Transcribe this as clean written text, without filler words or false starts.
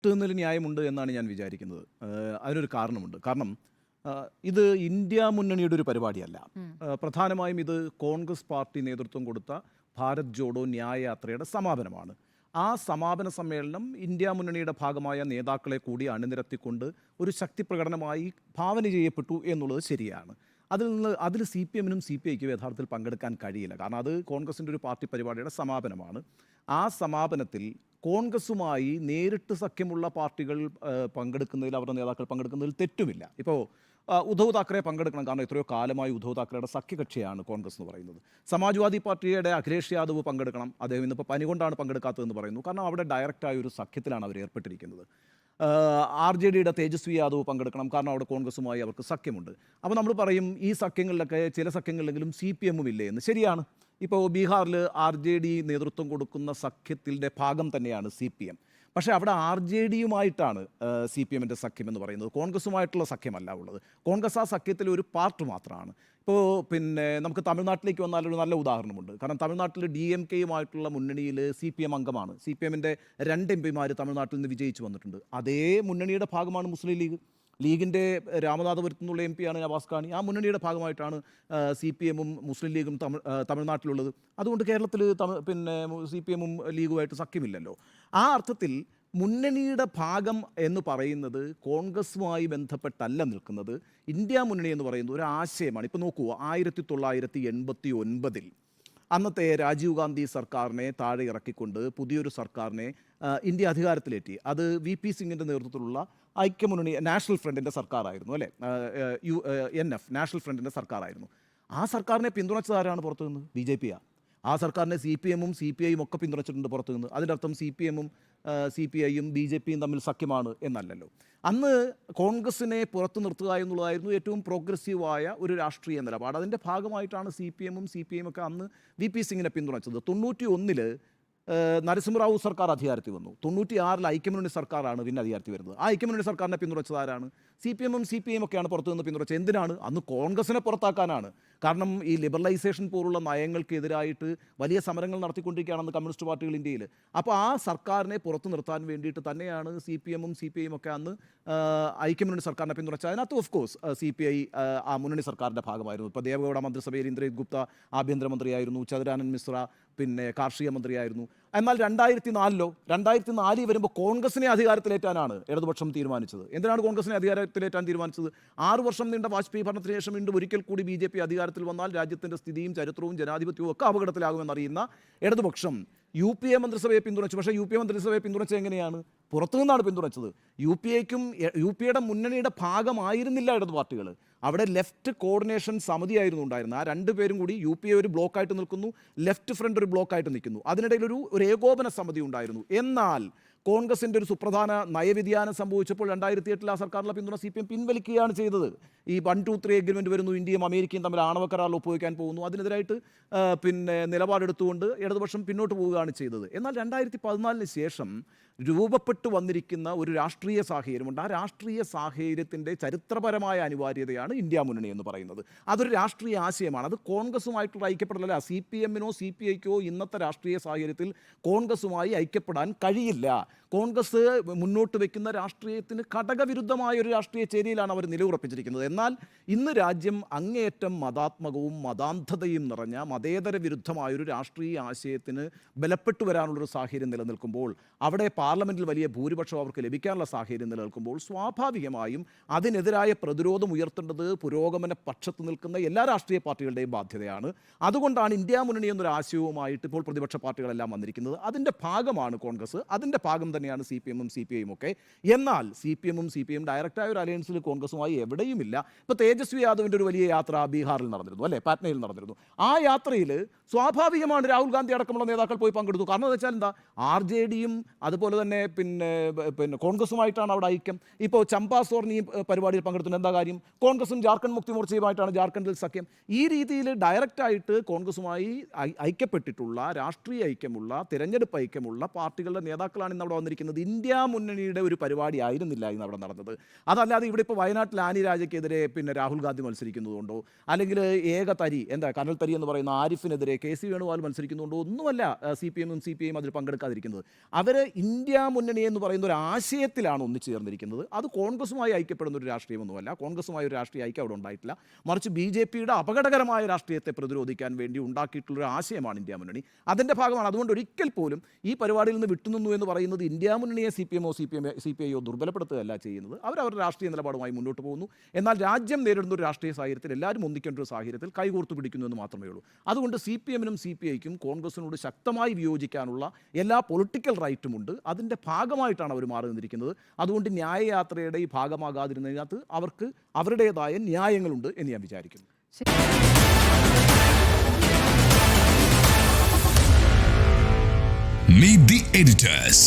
കിട്ടുന്നതിൽ ന്യായമുണ്ട് എന്നാണ് ഞാൻ വിചാരിക്കുന്നത്. അതിനൊരു കാരണമുണ്ട്. കാരണം ഇത് ഇന്ത്യ മുന്നണിയുടെ ഒരു പരിപാടിയല്ല. പ്രധാനമായും ഇത് കോൺഗ്രസ് പാർട്ടി നേതൃത്വം കൊടുത്ത ഭാരത് ജോഡോ ന്യായ യാത്രയുടെ സമാപനമാണ്. ആ സമാപന സമ്മേളനം ഇന്ത്യ മുന്നണിയുടെ ഭാഗമായ നേതാക്കളെ കൂടി അണിനിരത്തിക്കൊണ്ട് ഒരു ശക്തി പ്രകടനമായി ഭാവന ചെയ്യപ്പെട്ടു എന്നുള്ളത് ശരിയാണ്. അതിൽ സി പി എമ്മിനും സി പി ഐക്കും യഥാർത്ഥത്തിൽ പങ്കെടുക്കാൻ കഴിയില്ല. കാരണം അത് കോൺഗ്രസിൻ്റെ ഒരു പാർട്ടി പരിപാടിയുടെ സമാപനമാണ്. ആ സമാപനത്തിൽ കോൺഗ്രസുമായി നേരിട്ട് സഖ്യമുള്ള പാർട്ടികൾ പങ്കെടുക്കുന്നതിൽ, അവരുടെ നേതാക്കൾ പങ്കെടുക്കുന്നതിൽ തെറ്റുമില്ല. ഇപ്പോൾ ഉദ്ധവ് താക്കറെ പങ്കെടുക്കണം. കാരണം എത്രയോ കാലമായി ഉദ്ധവ് താക്കറയുടെ സഖ്യകക്ഷിയാണ് കോൺഗ്രസ് എന്ന് പറയുന്നത്. സമാജ്വാദി പാർട്ടിയുടെ അഖിലേഷ് യാദവ് പങ്കെടുക്കണം. അദ്ദേഹം ഇന്നിപ്പോൾ പനി കൊണ്ടാണ് പങ്കെടുക്കാത്തതെന്ന് പറയുന്നു. കാരണം അവിടെ ഡയറക്റ്റായ ഒരു സഖ്യത്തിലാണ് അവർ ഏർപ്പെട്ടിരിക്കുന്നത്. ആർ ജെ ഡിയുടെ തേജസ്വി യാദവ് പങ്കെടുക്കണം. കാരണം അവിടെ കോൺഗ്രസുമായി അവർക്ക് സഖ്യമുണ്ട്. അപ്പോൾ നമ്മൾ പറയും ഈ സഖ്യങ്ങളിലൊക്കെ ചില സഖ്യങ്ങളിലെങ്കിലും സി പി എമ്മും ഇല്ലേ എന്ന്. ശരിയാണ്. ഇപ്പോൾ ബീഹാറിൽ ആർ ജെ ഡി നേതൃത്വം കൊടുക്കുന്ന സഖ്യത്തിൻ്റെ ഭാഗം തന്നെയാണ് സി പി എം. പക്ഷേ അവിടെ ആർ ജെ ഡിയുമായിട്ടാണ് സി പി എമ്മിൻ്റെ സഖ്യം എന്ന് പറയുന്നത്. കോൺഗ്രസുമായിട്ടുള്ള സഖ്യമല്ല ഉള്ളത്. കോൺഗ്രസ് ആ സഖ്യത്തിലെ ഒരു പാർട്ട് മാത്രമാണ്. ഇപ്പോൾ നമുക്ക് തമിഴ്നാട്ടിലേക്ക് വന്നാൽ ഒരു നല്ല ഉദാഹരണമുണ്ട്. കാരണം തമിഴ്നാട്ടിൽ ഡി എം കെയുമായിട്ടുള്ള മുന്നണിയിൽ സി പി എം അംഗമാണ്. സി പി എമ്മിൻ്റെ 2 എം പിമാർ തമിഴ്നാട്ടിൽ നിന്ന് വിജയിച്ചു വന്നിട്ടുണ്ട്. അതേ മുന്നണിയുടെ ഭാഗമാണ് മുസ്ലിം ലീഗ്. ലീഗിൻ്റെ രാമനാഥപുരത്തു നിന്നുള്ള എം പിയാണ് നവാസ് ഖാനി. ആ മുന്നണിയുടെ ഭാഗമായിട്ടാണ് സി പി എമ്മും മുസ്ലിം ലീഗും തമിഴ്നാട്ടിലുള്ളത്. അതുകൊണ്ട് കേരളത്തിൽ സി പി എമ്മും ലീഗുമായിട്ട് സഖ്യമില്ലല്ലോ. ആ അർത്ഥത്തിൽ മുന്നണിയുടെ ഭാഗം എന്ന് പറയുന്നത് കോൺഗ്രസുമായി ബന്ധപ്പെട്ടല്ല നിൽക്കുന്നത്. ഇന്ത്യ മുന്നണി എന്ന് പറയുന്നത് ഒരു ആശയമാണ്. ഇപ്പോൾ നോക്കൂ, 1989 അന്നത്തെ രാജീവ് ഗാന്ധി സർക്കാരിനെ താഴെ ഇറക്കിക്കൊണ്ട് പുതിയൊരു സർക്കാരിനെ ഇന്ത്യ അധികാരത്തിലേറ്റി. അത് വി പി സിംഗിൻ്റെ നേതൃത്വത്തിലുള്ള ഐക്യമുന്നണി നാഷണൽ ഫ്രണ്ടിൻ്റെ സർക്കാരായിരുന്നു, അല്ലേ? NF നാഷണൽ ഫ്രണ്ടിൻ്റെ സർക്കാരായിരുന്നു. ആ സർക്കാരിനെ പിന്തുണച്ചതാരാണ് പുറത്തു നിന്ന്? ബി ജെ പിയാണ്. ആ സർക്കാരിനെ സി പി എമ്മും സി പി ഐയും ഒക്കെ പിന്തുണച്ചിട്ടുണ്ട് പുറത്തു നിന്ന്. അതിൻ്റെ അർത്ഥം സി പി എമ്മും സി പി ഐയും ബി ജെ പിയും തമ്മിൽ സഖ്യമാണ് എന്നല്ലല്ലോ. അന്ന് കോൺഗ്രസിനെ പുറത്തു നിർത്തുക എന്നുള്ളതായിരുന്നു ഏറ്റവും പ്രോഗ്രസീവായ ഒരു രാഷ്ട്രീയ നിലപാട്. അതിൻ്റെ ഭാഗമായിട്ടാണ് സി പി എമ്മും സി പി ഐയും ഒക്കെ അന്ന് വി പി സിംഗിനെ പിന്തുണച്ചത്. 91 നരസിംഹറാവു സർക്കാർ അധികാരത്തിൽ വന്നു. 96 ഐക്യമുന്നണി സർക്കാരാണ് പിന്നെ അധികാരത്തിൽ വരുന്നത്. ആ ഐക്യമുന്നണി സർക്കാരിനെ പിന്തുണച്ചത് ആരാണ്? സി പി എമ്മും സി പി ഐയും ഒക്കെയാണ് പുറത്തു നിന്ന് പിന്തുണച്ചത്. എന്തിനാണ്? അന്ന് കോൺഗ്രസിനെ പുറത്താക്കാനാണ്. കാരണം ഈ ലിബറലൈസേഷൻ പോലുള്ള നയങ്ങൾക്കെതിരായിട്ട് വലിയ സമരങ്ങൾ നടത്തിക്കൊണ്ടിരിക്കുകയാണെന്ന് കമ്മ്യൂണിസ്റ്റ് പാർട്ടികൾ ഇന്ത്യയിൽ. അപ്പോൾ ആ സർക്കാരിനെ പുറത്തു നിർത്താൻ വേണ്ടിയിട്ട് തന്നെയാണ് സി പി എമ്മും സി പി ഐയും ഒക്കെ അന്ന് ഐക്യമുന്നണി സർക്കാരിനെ പിന്തുണച്ചത്. അതിനകത്ത് of course C P I ആ മുന്നണി സർക്കാരിൻ്റെ ഭാഗമായിരുന്നു. ഇപ്പോൾ ദേവഗൗഡ മന്ത്രിസഭയിൽ ഇന്ദ്രജിത് ഗുപ്ത ആഭ്യന്തരമന്ത്രിയായിരുന്നു. ചതുരാനന്ദ് മിശ്ര കാർഷിക മന്ത്രിയായിരുന്നു. എന്നാൽ 2004 വരുമ്പോൾ കോൺഗ്രസിനെ അധികാരത്തിലേറ്റാനാണ് ഇടതുപക്ഷം തീരുമാനിച്ചത്. എന്തിനാണ് കോൺഗ്രസിനെ അധികാരത്തിലേറ്റാൻ തീരുമാനിച്ചത്? 6 വർഷം നീണ്ട വാജ്പേയി ഭരണത്തിന് ശേഷം വീണ്ടും ഒരിക്കൽ കൂടി ബി ജെ പി അധികാരത്തിൽ വന്നാൽ രാജ്യത്തിൻ്റെ സ്ഥിതിയും ചരിത്രവും ജനാധിപത്യവും ഒക്കെ അപകടത്തിലാകുമെന്നറിയുന്ന ഇടതുപക്ഷം യു പി എ മന്ത്രിസഭയെ പിന്തുണച്ചു. പക്ഷേ യു പി എ മന്ത്രിസഭയെ പിന്തുണച്ചത് എങ്ങനെയാണ്? പുറത്തുനിന്നാണ് പിന്തുണച്ചത്. യു പി എയുടെ മുന്നണിയുടെ ഭാഗമായിരുന്നില്ല ഇടതു പാർട്ടികൾ. അവിടെ ലെഫ്റ്റ് കോർഡിനേഷൻ സമിതിയായിരുന്നു ഉണ്ടായിരുന്നത്. ആ 2 പേരും കൂടി യു പി എ ഒരു ബ്ലോക്കായിട്ട് നിൽക്കുന്നു, ലെഫ്റ്റ് ഫ്രണ്ട് ഒരു ബ്ലോക്കായിട്ട് നിൽക്കുന്നു. അതിനിടയിൽ ഒരു ഏകോപന സമിതി ഉണ്ടായിരുന്നു. എന്നാൽ കോൺഗ്രസിൻ്റെ ഒരു സുപ്രധാന നയവ്യതിയാനം സംഭവിച്ചപ്പോൾ 2008 ആ സർക്കാരിലെ പിന്തുണ സി പി എം പിൻവലിക്കുകയാണ് ചെയ്തത്. ഈ 1-2-3 എഗ്രിമെൻറ്റ് വരുന്നു, ഇന്ത്യയും അമേരിക്കയും തമ്മിൽ ആണവ കരാറിൽ ഒപ്പുവയ്ക്കാൻ പോകുന്നു. അതിനെതിരായിട്ട് നിലപാടെടുത്തുകൊണ്ട് ഇടതുപക്ഷം പിന്നോട്ട് പോവുകയാണ് ചെയ്തത്. എന്നാൽ 2014 ശേഷം രൂപപ്പെട്ടു വന്നിരിക്കുന്ന ഒരു രാഷ്ട്രീയ സാഹചര്യമുണ്ട്. ആ രാഷ്ട്രീയ സാഹചര്യത്തിൻ്റെ ചരിത്രപരമായ അനിവാര്യതയാണ് ഇന്ത്യ മുന്നണി എന്ന് പറയുന്നത്. അതൊരു രാഷ്ട്രീയ ആശയമാണ്. അത് കോൺഗ്രസുമായിട്ടുള്ള ഐക്യപ്പെടലല്ല. സി പി എമ്മിനോ സി പി ഐക്കോ ഇന്നത്തെ രാഷ്ട്രീയ സാഹചര്യത്തിൽ കോൺഗ്രസുമായി ഐക്യപ്പെടാൻ കഴിയില്ല. കോൺഗ്രസ് മുന്നോട്ട് വയ്ക്കുന്ന രാഷ്ട്രീയത്തിന് ഘടകവിരുദ്ധമായ ഒരു രാഷ്ട്രീയ ചേരിയിലാണ് അവർ നിലയുറപ്പിച്ചിരിക്കുന്നത്. എന്നാൽ ഇന്ന് രാജ്യം അങ്ങേയറ്റം മതാത്മകവും മതാന്ധതയും നിറഞ്ഞ മതേതര വിരുദ്ധമായൊരു രാഷ്ട്രീയ ആശയത്തിന് ബലപ്പെട്ടു വരാനുള്ളൊരു സാഹചര്യം നിലനിൽക്കുമ്പോൾ, അവിടെ പാർലമെൻറ്റിൽ വലിയ ഭൂരിപക്ഷം അവർക്ക് ലഭിക്കാനുള്ള സാഹചര്യം നിലനിൽക്കുമ്പോൾ, സ്വാഭാവികമായും അതിനെതിരായ പ്രതിരോധം ഉയർത്തേണ്ടത് പുരോഗമന പക്ഷത്ത് നിൽക്കുന്ന എല്ലാ രാഷ്ട്രീയ പാർട്ടികളുടെയും ബാധ്യതയാണ്. അതുകൊണ്ടാണ് ഇന്ത്യ മുന്നണി എന്നൊരു ആശയവുമായിട്ട് ഇപ്പോൾ പ്രതിപക്ഷ പാർട്ടികളെല്ലാം വന്നിരിക്കുന്നത്. അതിൻ്റെ ഭാഗമാണ് കോൺഗ്രസ്. അതിൻ്റെ ഭാഗം തന്നെയാണ് സി പി എമ്മും സി പി ഐയും ഒക്കെ. എന്നാൽ സി പി എമ്മും സി പി ഐയും ഡയറക്റ്റായ ഒരു അലയൻസിൽ കോൺഗ്രസുമായി എവിടെയുമില്ല. ഇപ്പോൾ തേജസ്വി യാദവിൻ്റെ ഒരു വലിയ യാത്ര ബീഹാറിൽ നടന്നിരുന്നു, അല്ലേ? പാറ്റ്നയിൽ നടന്നിരുന്നു. ആ യാത്രയിൽ സ്വാഭാവികമാണ് രാഹുൽ ഗാന്ധി അടക്കമുള്ള നേതാക്കൾ പോയി പങ്കെടുത്തു. കാരണം എന്ന് വെച്ചാൽ എന്താ, ആർ ജെ ഡിയും അതുപോലെ തന്നെ കോൺഗ്രസുമായിട്ടാണ് അവിടെ ഐക്യം. ഇപ്പോൾ ചമ്പാ സോർണി പരിപാടിയിൽ പങ്കെടുത്തുന്നത് എന്താ കാര്യം? കോൺഗ്രസും ജാർഖണ്ഡ് മുക്തി മോർച്ചയുമായിട്ടാണ് ജാർഖണ്ഡിൽ സഖ്യം. ഈ രീതിയിൽ ഡയറക്റ്റായിട്ട് കോൺഗ്രസുമായി ഐക്യപ്പെട്ടിട്ടുള്ള രാഷ്ട്രീയ ഐക്യമുള്ള തിരഞ്ഞെടുപ്പ് ഐക്യമുള്ള പാർട്ടികളുടെ നേതാക്കളാണ് ഇന്ന് അവിടെ വന്നിരിക്കുന്നത്. വന്നിരിക്കുന്നത് ഇന്ത്യ മുന്നണിയുടെ ഒരു പരിപാടി ആയിരുന്നില്ല ഇന്ന് അവിടെ നടന്നത്. അതല്ലാതെ ഇവിടെ ഇപ്പോൾ വയനാട്ടിൽ ആനി രാജയ്ക്കെതിരെ പിന്നെ രാഹുൽ ഗാന്ധി മത്സരിക്കുന്നതുകൊണ്ടോ അല്ലെങ്കിൽ കനൽ തരി എന്ന് പറയുന്ന ആരിഫിനെതിരെ KC വേണുഗോപാൽ മത്സരിക്കുന്നതുകൊണ്ടോ ഒന്നുമല്ല CPM ഉം CPI അതിൽ പങ്കെടുക്കാതിരിക്കുന്നത്. അവർ ഇന്ത്യ മുന്നണി എന്ന് പറയുന്ന ഒരു ആശയത്തിലാണ് ഒന്നിച്ചു ചേർന്നിരിക്കുന്നത്. അത് കോൺഗ്രസുമായി ഐക്യപ്പെടുന്ന ഒരു രാഷ്ട്രീയമൊന്നുമല്ല. കോൺഗ്രസുമായി ഒരു രാഷ്ട്രീയ ഐക്യം അവിടെ ഉണ്ടായിട്ടില്ല. മറിച്ച് BJPയുടെ അപകടകരമായ രാഷ്ട്രീയത്തെ പ്രതിരോധിക്കാൻ വേണ്ടി ഉണ്ടാക്കിയിട്ടുള്ളൊരു ആശയമാണ് ഇന്ത്യ മുന്നണി. അതിൻ്റെ ഭാഗമാണ്. അതുകൊണ്ട് ഒരിക്കൽ പോലും ഈ പരിപാടിയിൽ നിന്ന് വിട്ടുനിന്നു എന്ന് പറയുന്നത് ഇന്ത്യ മുന്നണിയെ CPM ഓ CPI ഓ ദുർബലപ്പെടുത്തുകയല്ല ചെയ്യുന്നത്. അവരവരുടെ രാഷ്ട്രീയ നിലപാടുമായി മുന്നോട്ട് പോകുന്നു. എന്നാൽ രാജ്യം നേരിടുന്ന ഒരു രാഷ്ട്രീയ സാഹചര്യത്തിൽ എല്ലാവരും ഒന്നിക്കേണ്ട ഒരു സാഹചര്യത്തിൽ കൈകോർത്ത് പിടിക്കുന്നു എന്ന് മാത്രമേ ഉള്ളൂ. അതുകൊണ്ട് CPM നും CPIക്കും കോൺഗ്രസിനോട് ശക്തമായി വിയോജിക്കാനുള്ള എല്ലാ പൊളിറ്റിക്കൽ റൈറ്റുമുണ്ട്. അതിൻ്റെ ഭാഗമായിട്ടാണ് അവർ മാറി നിന്നിരിക്കുന്നത്. അതുകൊണ്ട് ന്യായയാത്രയുടെ ഈ ഭാഗമാകാതിരുന്നതിനകത്ത് അവർക്ക് അവരുടേതായ ന്യായങ്ങളുണ്ട് എന്ന് ഞാൻ വിചാരിക്കുന്നു. Meet the editors.